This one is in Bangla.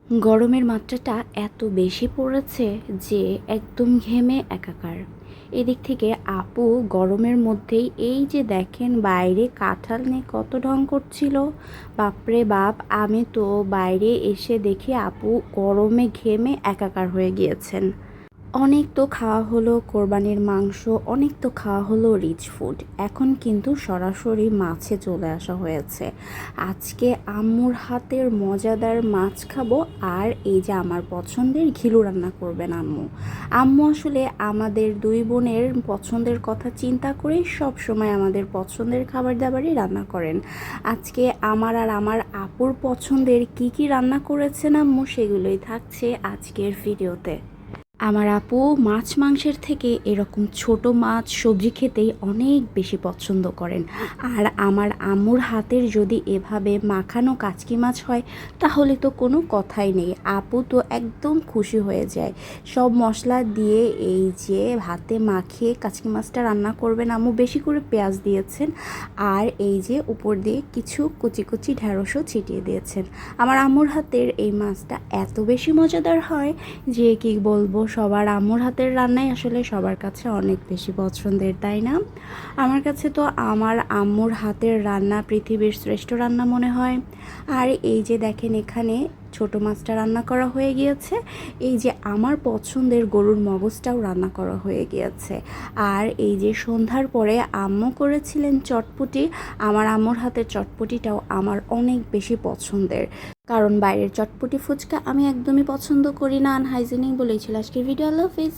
গরমের মাত্রাটা এত বেশি পড়েছে যে একদম ঘেমে একাকার। এদিক থেকে আপু গরমের মধ্যেই এই যে দেখেন বাইরে কাঁঠাল নিয়ে কত ঢং করছিল। বাপরে বাপ, আমি তো বাইরে এসে দেখি আপু গরমে ঘেমে একাকার হয়ে গিয়েছেন। অনেক তো খাওয়া হলো কোরবানির মাংস, অনেক তো খাওয়া হলো রিচ ফুড। এখন কিন্তু সরাসরি মাছে চলে আসা হয়েছে। আজকে আম্মুর হাতের মজাদার মাছ খাবো, আর এই যে আমার পছন্দের ঘিলু রান্না করবেন আম্মু। আম্মু আসলে আমাদের দুই বোনের পছন্দের কথা চিন্তা করেই সব সময় আমাদের পছন্দের খাবার দাবারই রান্না করেন। আজকে আমার আর আমার আপুর পছন্দের কি কি রান্না করেছেন আম্মু, সেগুলোই থাকছে আজকের ভিডিওতে। আমার আপু মাছ মাংসের থেকে এরকম ছোট মাছ সবজি খেতেই অনেক বেশি পছন্দ করেন। আর আমার আম্মুর হাতের যদি এভাবে মাখানো কাচকি মাছ হয় তাহলে তো কোনো কথাই নেই, আপু তো একদম খুশি হয়ে যায়। সব মশলা দিয়ে এই যে হাতে মাখিয়ে কাচকি মাছটা রান্না করবেন আম্মু, বেশি করে পেঁয়াজ দিয়েছেন আর এই যে উপর দিয়ে কিছু কুচি কুচি ঢেঁড়সও ছিটিয়ে দিয়েছেন। আমার আম্মুর হাতের এই মাছটা এত বেশি মজাদার হয় যে কি বলবো, সবার আম্মুর হাতের রান্নাই আসলে সবার কাছে অনেক বেশি পছন্দের, তাই না? আমার কাছে তো আমার আম্মুর হাতের রান্না পৃথিবীর শ্রেষ্ঠ রান্না মনে হয়। আর এই যে দেখেন এখানে ছোট মাছটা রান্না করা হয়ে গিয়েছে, এই যে আমার পছন্দের গরুর মগজটাও রান্না করা হয়ে গিয়েছে। আর এই যে সন্ধ্যার পরে আম্মু করেছিলেন চটপটি। আমার আম্মুর হাতের চটপটিটাও আমার অনেক বেশি পছন্দের, কারণ বাইরের চটপটি ফুচকা আমি একদমই পছন্দ করি না, আনহাইজেনিক বলেই ছিল আজকের ভিডিও। আল্লাহ হাফিজ।